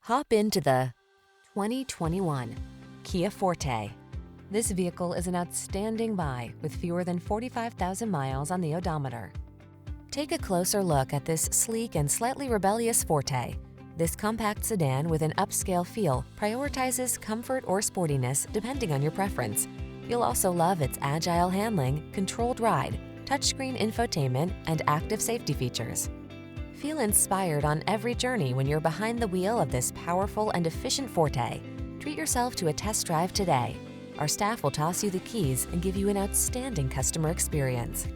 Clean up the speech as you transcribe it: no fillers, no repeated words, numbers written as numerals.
Hop into the 2021 Kia Forte. This vehicle is an outstanding buy with fewer than 45,000 miles on the odometer. Take a closer look at this sleek and slightly rebellious Forte. This compact sedan with an upscale feel prioritizes comfort or sportiness depending on your preference. You'll also love its agile handling, controlled ride, touchscreen infotainment, and active safety features. Feel inspired on every journey when you're behind the wheel of this powerful and efficient Forte. Treat yourself to a test drive today. Our staff will toss you the keys and give you an outstanding customer experience.